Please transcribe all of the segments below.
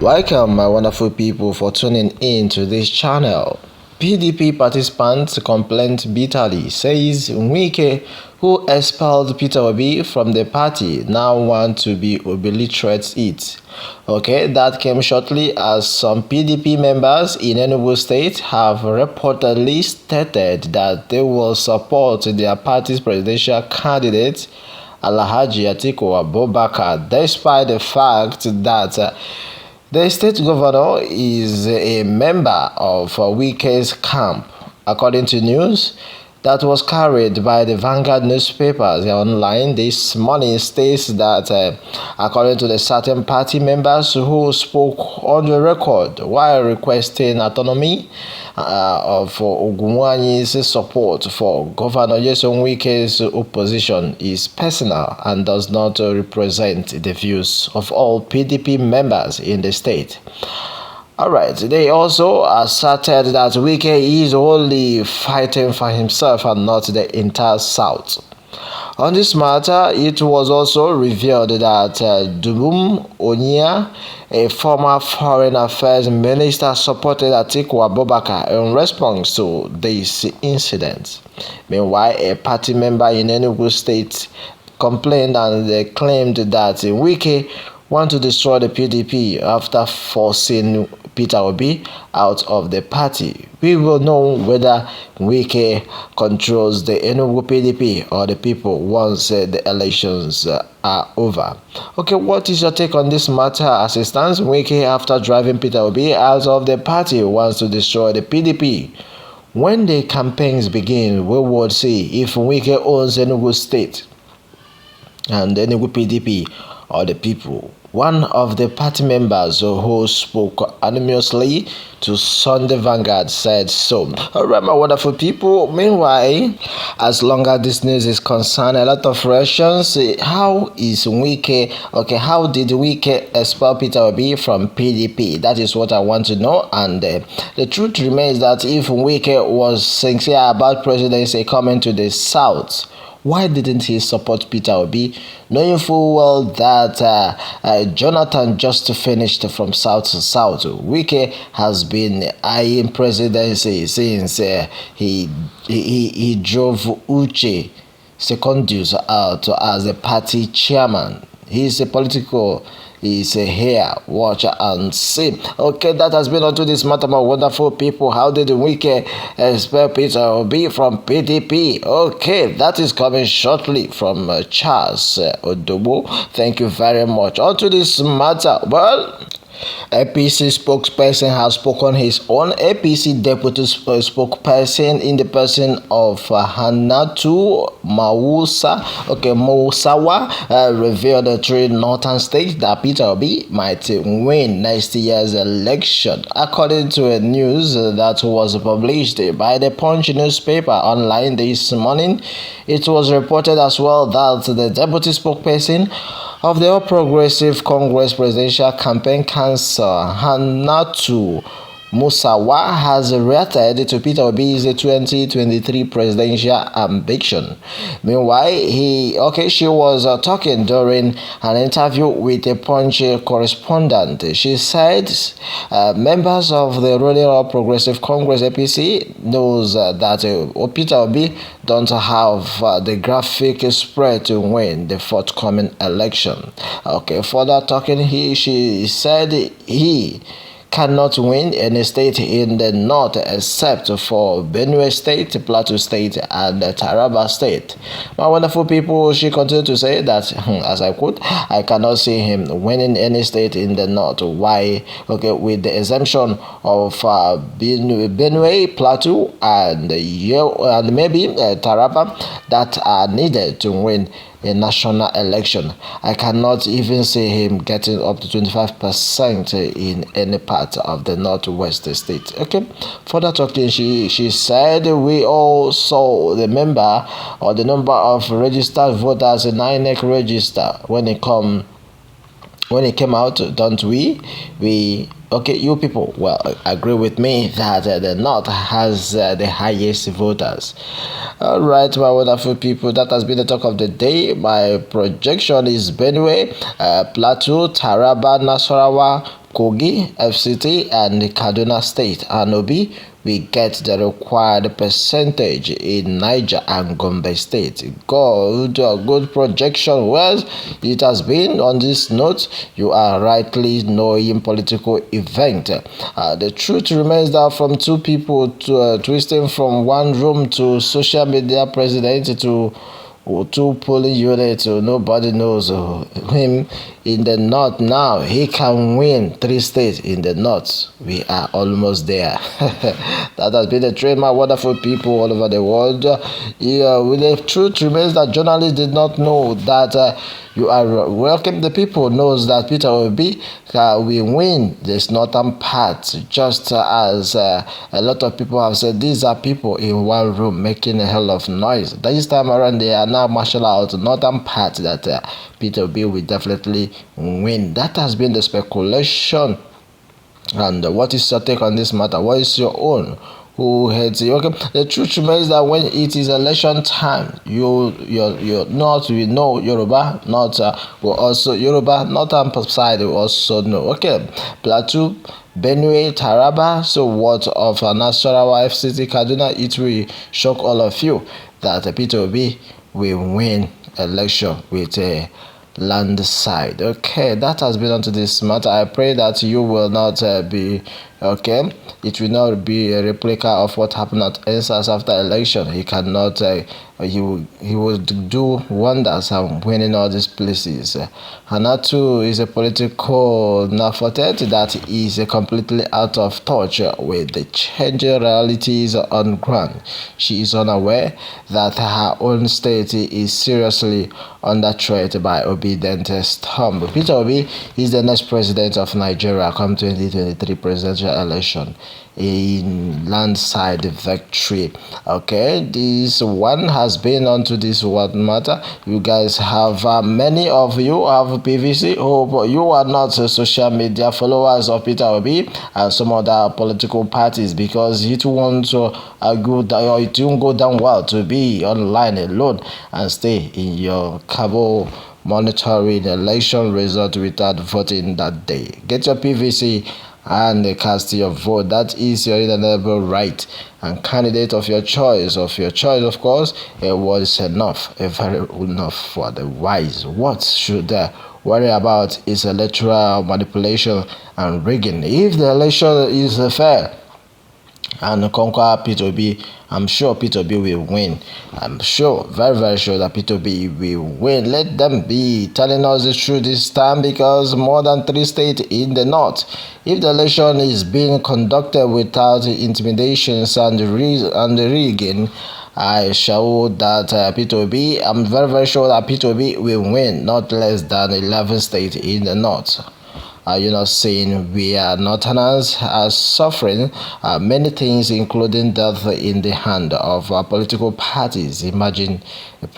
Welcome, my wonderful people, for tuning in to this channel. PDP participants complained bitterly, says Wike, who expelled Peter Obi from the party, now want to be obliterate it. Okay, that came shortly as some PDP members in Enugu State have reportedly stated that they will support their party's presidential candidate, Alhaji Atiku Abubakar, despite the fact that the state governor is a member of Wike's camp. According to news that was carried by the Vanguard newspapers online this morning, states that according to the certain party members who spoke on the record while requesting autonomy of Ogunwanyi's support for Governor Nyesom Wike's opposition is personal and does not represent the views of all PDP members in the state. Alright, they also asserted that Wike is only fighting for himself and not the entire South. On this matter, it was also revealed that Dubum Onyia, a former foreign affairs minister, supported Atiku Abubakar in response to this incident. Meanwhile, a party member in Enugu State complained and claimed that Wike want to destroy the PDP after forcing Peter Obi out of the party. We will know whether Wike controls the Enugu PDP or the people once the elections are over. Okay, what is your take on this matter as it stands? Wike, after driving Peter Obi out of the party, wants to destroy the PDP. When the campaigns begin, we will see if Wike owns Enugu State and Enugu PDP or the people. One of the party members who spoke anonymously to Sunday Vanguard said so. Alright, my wonderful people. Meanwhile, as long as this news is concerned, a lot of reactions. How is Wike? Okay, how did Wike expel Peter Obi from PDP? That is what I want to know. And the truth remains that if Wike was sincere about presidency coming to the South, why didn't he support Peter Obi, knowing full well that Jonathan just finished from south to south? Wike has been eyeing presidency since he drove Uche Secondus out as a party chairman. He's a political. Is here, watch and see. Okay, that has been onto this matter, my wonderful people. How did Wike expel Peter Obi from PDP? Okay, that is coming shortly from Charles Odobo. Thank you very much. Onto this matter. Well, APC spokesperson has spoken his own. APC deputy spokesperson in the person of Hannatu Mawusawa revealed the three northern states that Peter Obi might win next year's election. According to a news that was published by the Punch newspaper online this morning, it was reported as well that the deputy spokesperson of the All Progressive Congress presidential campaign council, Hannatu Musawa, has reacted to Peter Obi's 2023 presidential ambition. Meanwhile, she was talking during an interview with a Punch correspondent. She said members of the ruling All Progressive Congress APC knows that Peter Obi don't have the graphic spread to win the forthcoming election. Okay, further talking, she said he cannot win any state in the north except for Benue State, Plateau State, and Taraba State. My wonderful people, she continued to say that, as I quote, I cannot see him winning any state in the north. Why? Okay, with the exemption of Benue, Plateau, and maybe Taraba that are needed to win a national election. I cannot even see him getting up to 25% in any part of the northwest state. Okay, further talking, she said we all saw the number of registered voters in INEC register when it came out, don't we? Okay, you people, well, agree with me that the North has the highest voters. All right, my wonderful people, that has been the talk of the day. My projection is Benue, Plateau, Taraba, Nasarawa, Kogi, FCT, and Kaduna State, and Obi we get the required percentage in Niger and Gombe State. Good projection. Well, it has been on this note. You are rightly knowing political event. The truth remains that from two people to twisting from one room to social media president to two polling units, nobody knows him in the north. Now he can win 3 states in the north. We are almost there. That has been a trademark. Wonderful people all over the world. The truth remains that journalists did not know that you are welcome. The people knows that Peter Obi will win this northern part, just as a lot of people have said. These are people in one room making a hell of noise. This time around, they are now martial out northern part that Peter Obi will definitely win. That has been the speculation. And what is your take on this matter? What is your own? Who hates you? Okay, the truth remains that when it is election time, you're not we know Yoruba, not will also Yoruba, not on side will also know. Okay, Plateau, Benue, Taraba. So what of Nasarawa, FCT, Kaduna? It will shock all of you that Peter Obi will win election with a landslide. Okay, that has been onto this matter. I pray that you will not be okay. It will not be a replica of what happened at NSAS after election. He cannot. He will do wonders and winning all these places. Hanatu is a political nafotet that is completely out of touch with the changing realities on ground. She is unaware that her own state is seriously under threat by obedient storm. Peter Obi is the next president of Nigeria come 2023 presidential election in landslide victory. Okay, this one has been onto this what matter. You guys have many of you have PVC. Hope you are not social media followers of Peter Obi and some other political parties, because it won't go down, or it won't go down well to be online alone and stay in your cabo monitoring election result without voting that day. Get your PVC and cast your vote. That is your inalienable right, and candidate of your choice. Of course, it was enough, very enough for the wise. What should worry about is electoral manipulation and rigging. If the election is fair and conquer Peter Obi, I'm sure Peter Obi will win. I'm sure, very, very sure that Peter Obi will win. Let them be telling us the truth this time, because more than 3 states in the north. If the election is being conducted without intimidations and rigging, I show that Peter Obi, I'm very, very sure that Peter Obi will win not less than 11 states in the north. You're not saying we are northerners are suffering many things, including death in the hand of political parties. Imagine the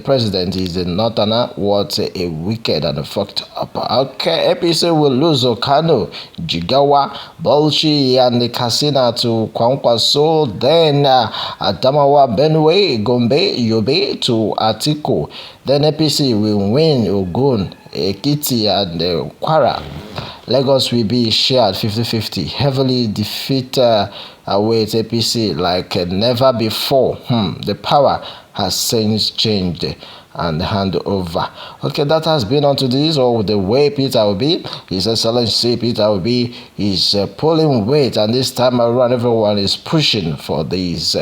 president is a northerner. What a wicked and fucked up. Okay, APC will lose Okano, Jigawa, Bolchi, and the Kasina to Kwankwaso. Then Adamawa, Benue, Gombe, Yobe to Atiko. Then APC will win Ogun, Ekiti, and Kwara. Lagos will be shared 50-50, heavily defeat with APC like never before. The power has since changed and hand over. Okay, that has been onto this, or the way Peter Obi, His Excellency Peter Obi is pulling weight, and this time around everyone is pushing for these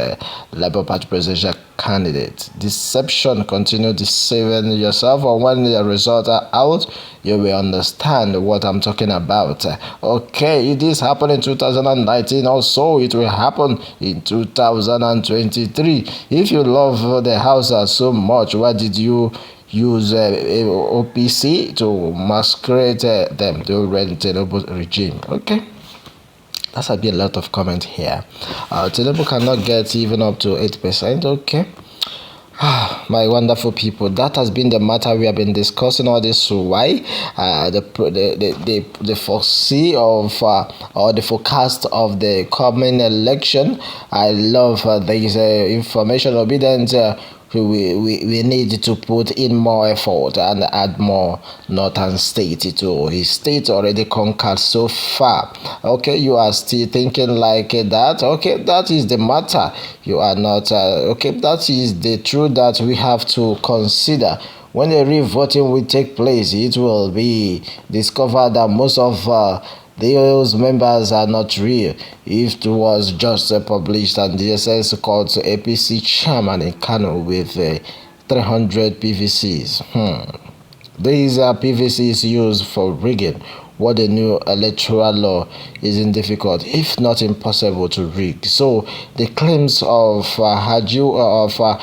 Labour Party presidential candidates. Deception, continue deceiving yourself, or when the results are out, you will understand what I'm talking about. Okay, it is happening in 2019, also it will happen in 2023. If you love the house so much, why did you use OPC to masquerade them to Tinubu regime? Okay, that's a bit a lot of comment here. Tinubu cannot get even up to 8%. Okay. My wonderful people, that has been the matter we have been discussing all this. Why the foresee of or the forecast of the coming election. I love this information. Obedient we need to put in more effort and add more northern state to his state already conquered so far. Okay, you are still thinking like that. Okay, that is the matter. You are not okay. That is the truth that we have to consider. When the re-voting will take place, it will be discovered that most of those members are not real. If it was just published and DSS called APC chairman in Kano with 300 PVCs. These are PVCs used for rigging. What the new electoral law isn't difficult, if not impossible, to rig. So the claims of Hajiwaya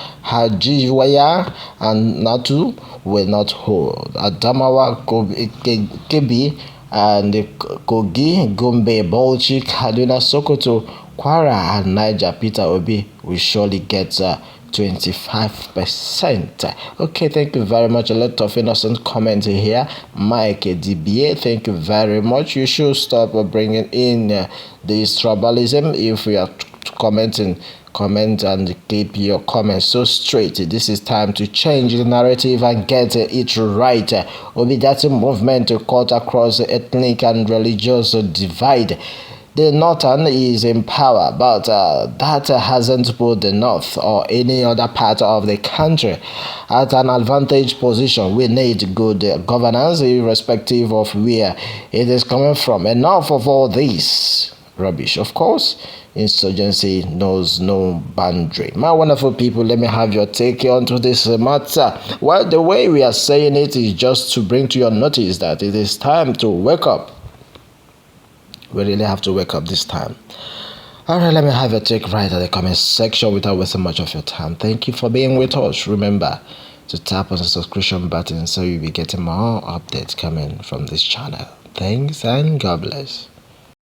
and Natu will not hold. Adamawa, Kebi, and Kogi, Gombe, Bauchi, Kaduna, Sokoto, Kwara, and Niger, Peter Obi will surely get 25%. Okay, thank you very much. A lot of innocent comment here. Mike DBA, thank you very much. You should stop bringing in this tribalism. If we are commenting, comment and keep your comments so straight. This is time to change the narrative and get it right. Obidati movement to cut across ethnic and religious divide. The Northern is in power, but that hasn't put the North or any other part of the country at an advantage position. We need good governance, irrespective of where it is coming from. Enough of all this rubbish. Of course, insurgency knows no boundary. My wonderful people, let me have your take onto this matter. Well, the way we are saying it is just to bring to your notice that it is time to wake up. We really have to wake up this time. Alright, let me have your take right at the comment section without wasting much of your time. Thank you for being with us. Remember to tap on the subscription button so you'll be getting more updates coming from this channel. Thanks and God bless.